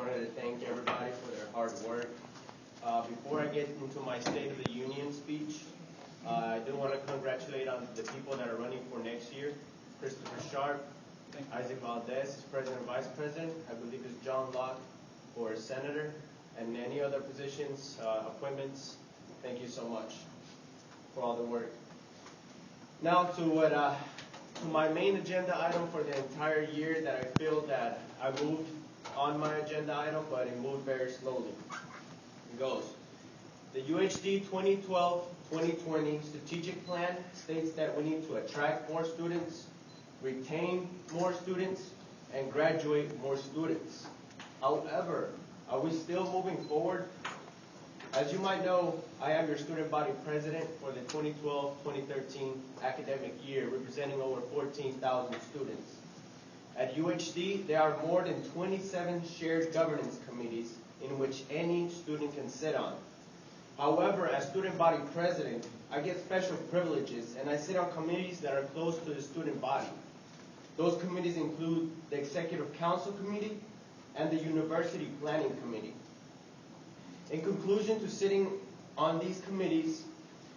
wanted to thank everybody for their hard work. Before I get into my State of the Union speech, I do want to congratulate on the people that are running for next year. Christopher Sharp, Isaac Valdez is President and Vice President. I believe it's John Locke for Senator, and any other positions, appointments. Thank you so much for all the work. Now to my main agenda item for the entire year that I feel that I moved on my agenda item, but it moved very slowly. It goes. The UHD 2012-2020 Strategic Plan states that we need to attract more students, retain more students, and graduate more students. However, are we still moving forward? As you might know, I am your student body president for the 2012-2013 academic year, representing over 14,000 students. At UHD, there are more than 27 shared governance committees in which any student can sit on. However, as student body president, I get special privileges and I sit on committees that are close to the student body. Those committees include the Executive Council Committee and the University Planning Committee. In conclusion to sitting on these committees,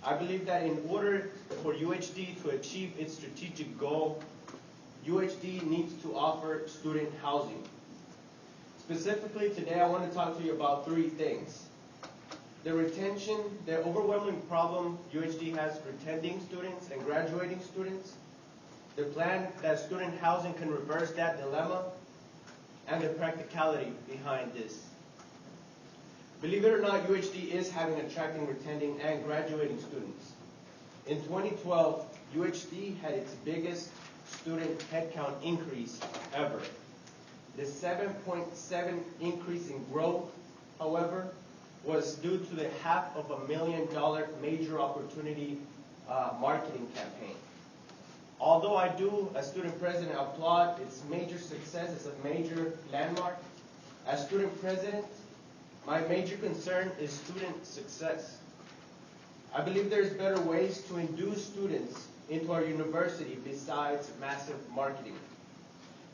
I believe that in order for UHD to achieve its strategic goal, UHD needs to offer student housing. Specifically today, I want to talk to you about three things. The overwhelming problem UHD has retaining students and graduating students, the plan that student housing can reverse that dilemma, and the practicality behind this. Believe it or not, UHD is having attracting, retaining, and graduating students. In 2012, UHD had its biggest student headcount increase ever. The 7.7 increase in growth, however, was due to the $500,000 major opportunity marketing campaign. Although I do, as student president, applaud its major success as a major landmark, as student president, my major concern is student success. I believe there's better ways to induce students into our university besides massive marketing.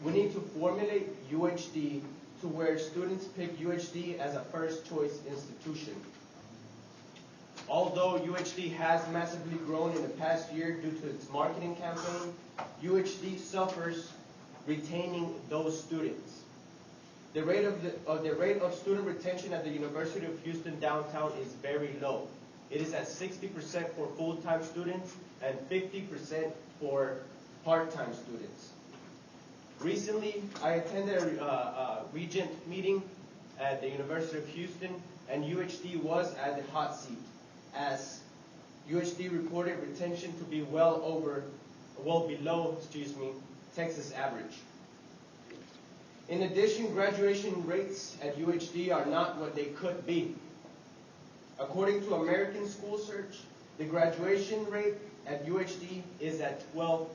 We need to formulate UHD to where students pick UHD as a first choice institution. Although UHD has massively grown in the past year due to its marketing campaign, UHD suffers retaining those students. The rate of student retention at the University of Houston downtown is very low. It is at 60% for full-time students and 50% for part-time students. Recently, I attended a regent meeting at the University of Houston, and UHD was at the hot seat, as UHD reported retention to be well below, Texas average. In addition, graduation rates at UHD are not what they could be. According to American School Search, the graduation rate at UHD is at 12%.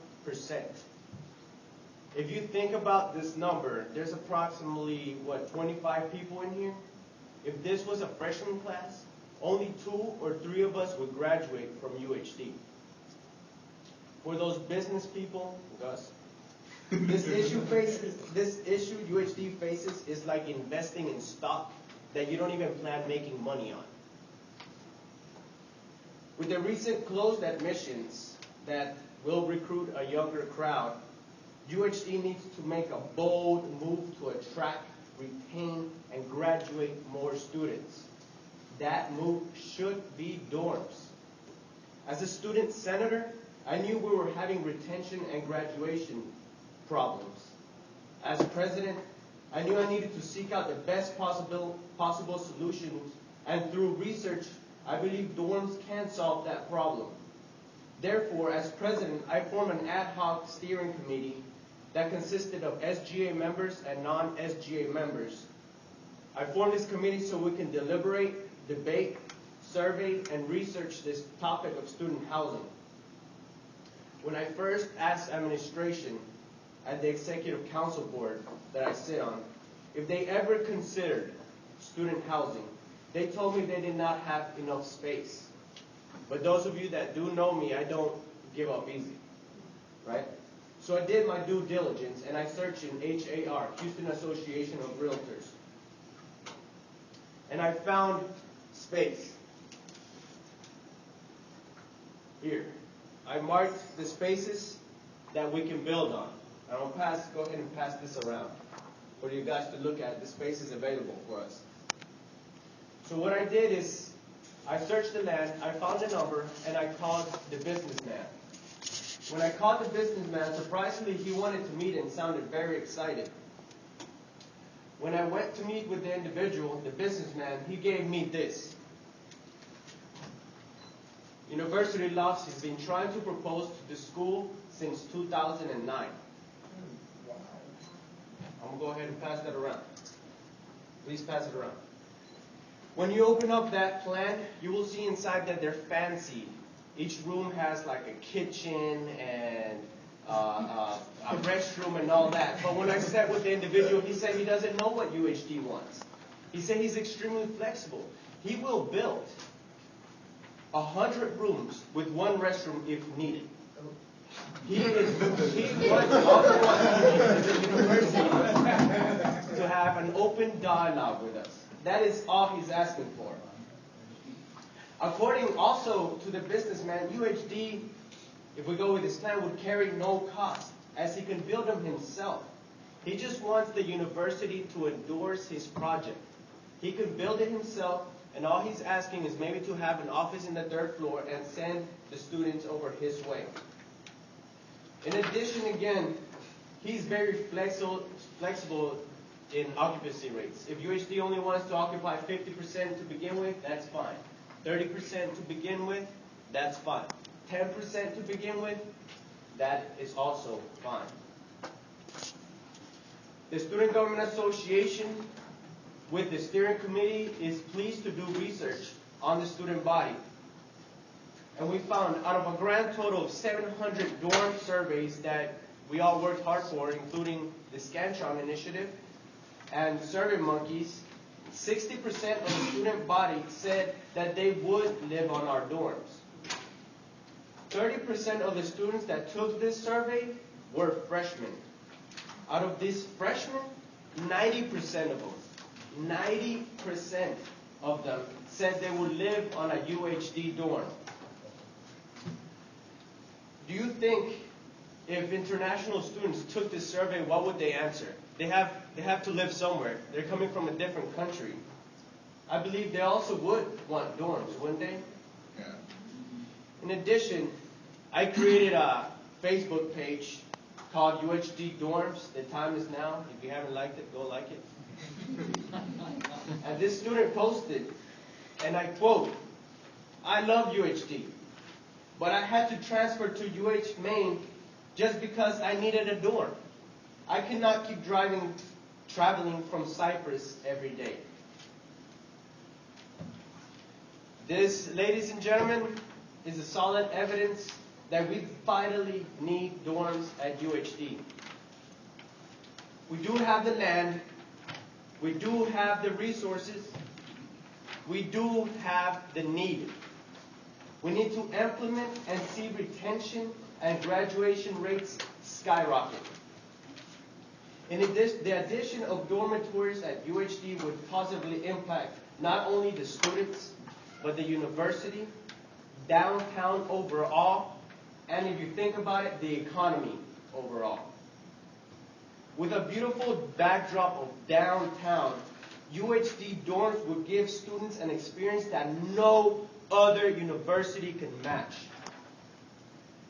If you think about this number, there's approximately, 25 people in here? If this was a freshman class, only 2 or 3 of us would graduate from UHD. For those business people, Gus, this issue UHD faces is like investing in stock that you don't even plan making money on. With the recent closed admissions that will recruit a younger crowd, UHD needs to make a bold move to attract, retain, and graduate more students. That move should be dorms. As a student senator, I knew we were having retention and graduation problems. As president, I knew I needed to seek out the best possible solutions, and through research, I believe dorms can solve that problem. Therefore, as president, I formed an ad hoc steering committee that consisted of SGA members and non-SGA members. I formed this committee so we can deliberate, debate, survey, and research this topic of student housing. When I first asked administration at the Executive Council Board that I sit on if they ever considered student housing, they told me they did not have enough space. But those of you that do know me, I don't give up easy, right? So I did my due diligence and I searched in HAR, Houston Association of Realtors. I found space. Here. I marked the spaces that we can build on. I'll go ahead and pass this around for you guys to look at the spaces available for us. So what I did is I searched the land, I found a number, and I called the businessman. When I called the businessman, surprisingly, he wanted to meet and sounded very excited. When I went to meet with the individual, the businessman, he gave me this. University Lofts has been trying to propose to the school since 2009. I'm going to go ahead and pass that around. Please pass it around. When you open up that plan, you will see inside that they're fancy. Each room has like a kitchen and a restroom and all that. But when I sat with the individual, he said he doesn't know what UHD wants. He said he's extremely flexible. He will build 100 rooms with one restroom if needed. He wants all he wants is the university to have an open dialogue with us. That is all he's asking for. According also to the businessman, UHD, if we go with his plan, would carry no cost, as he can build them himself. He just wants the university to endorse his project. He can build it himself, and all he's asking is maybe to have an office in the 3rd floor and send the students over his way. In addition, again, he's very flexible in occupancy rates. If UHD only wants to occupy 50% to begin with, that's fine. 30% to begin with, that's fine. 10% to begin with, that is also fine. The Student Government Association, with the steering committee, is pleased to do research on the student body. And we found out of a grand total of 700 dorm surveys that we all worked hard for, including the Scantron Initiative and SurveyMonkeys, 60% of the student body said that they would live on our dorms. 30% of the students that took this survey were freshmen. Out of these freshmen, 90% of them said they would live on a UHD dorm. Do you think if international students took this survey, what would they answer? They have to live somewhere. They're coming from a different country. I believe they also would want dorms, wouldn't they? Yeah. In addition, I created a Facebook page called UHD Dorms. The time is now. If you haven't liked it, go like it. And this student posted, and I quote, "I love UHD, but I had to transfer to UH Maine just because I needed a dorm. I cannot keep traveling from Cyprus every day." This, ladies and gentlemen, is a solid evidence that we vitally need dorms at UHD. We do have the land, we do have the resources, we do have the need. We need to implement and see retention and graduation rates skyrocket. In addition, the addition of dormitories at UHD would positively impact not only the students, but the university, downtown overall, and if you think about it, the economy overall. With a beautiful backdrop of downtown, UHD dorms would give students an experience that no other university can match.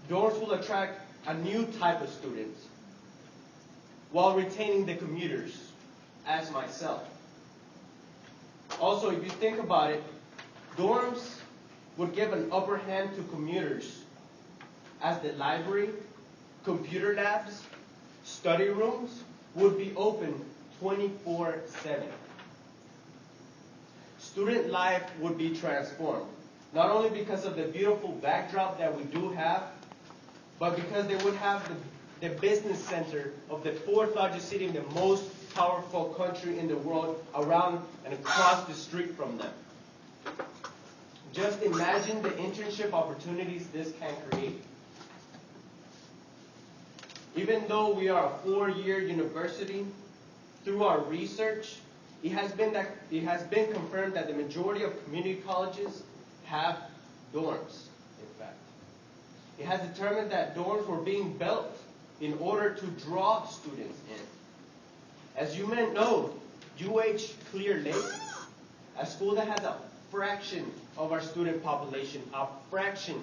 Dorms will attract a new type of students while retaining the commuters, as myself. Also, if you think about it, dorms would give an upper hand to commuters, as the library, computer labs, study rooms would be open 24/7. Student life would be transformed, not only because of the beautiful backdrop that we do have, but because they would have the business center of the 4th largest city in the most powerful country in the world around and across the street from them. Just imagine the internship opportunities this can create. Even though we are a 4-year university, through our research, it has been confirmed that the majority of community colleges have dorms, in fact. It has determined that dorms were being built in order to draw students in. As you may know, UH Clear Lake, a school that has a fraction of our student population, a fraction,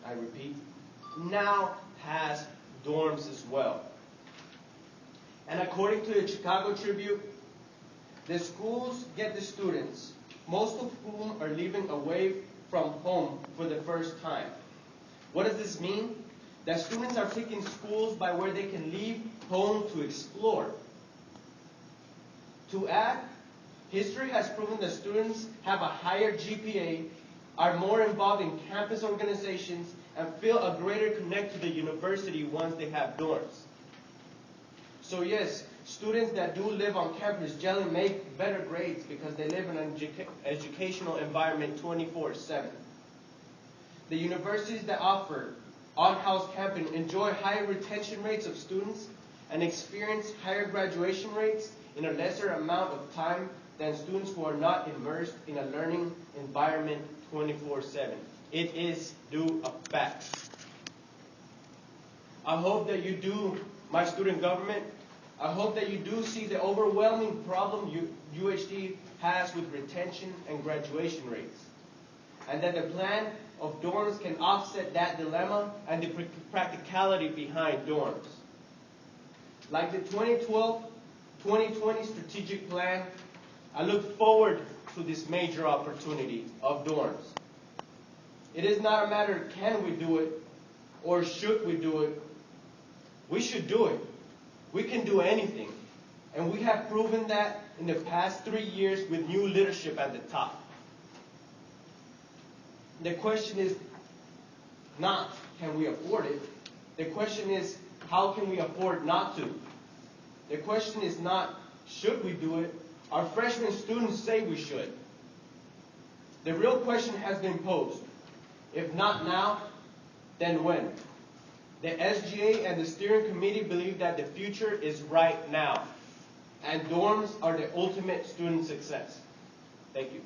I repeat, now has dorms as well. And according to the Chicago Tribune, the schools get the students, most of whom are living away from home for the first time. What does this mean? That students are picking schools by where they can leave home to explore. To add, history has proven that students have a higher GPA, are more involved in campus organizations, and feel a greater connect to the university once they have dorms. So yes, students that do live on campus generally make better grades because they live in an educational environment 24/7. The universities that offer on-house camping enjoy higher retention rates of students and experience higher graduation rates in a lesser amount of time than students who are not immersed in a learning environment 24/7. It is due a fact. I hope that you do, my student government, I hope that you do see the overwhelming problem UHD has with retention and graduation rates, and that the plan of dorms can offset that dilemma and the practicality behind dorms. Like the 2012-2020 Strategic Plan, I look forward to this major opportunity of dorms. It is not a matter of can we do it or should we do it. We should do it. We can do anything. And we have proven that in the past 3 years with new leadership at the top. The question is not can we afford it. The question is how can we afford not to. The question is not should we do it. Our freshman students say we should. The real question has been posed. If not now, then when? The SGA and the steering committee believe that the future is right now, and dorms are the ultimate student success. Thank you.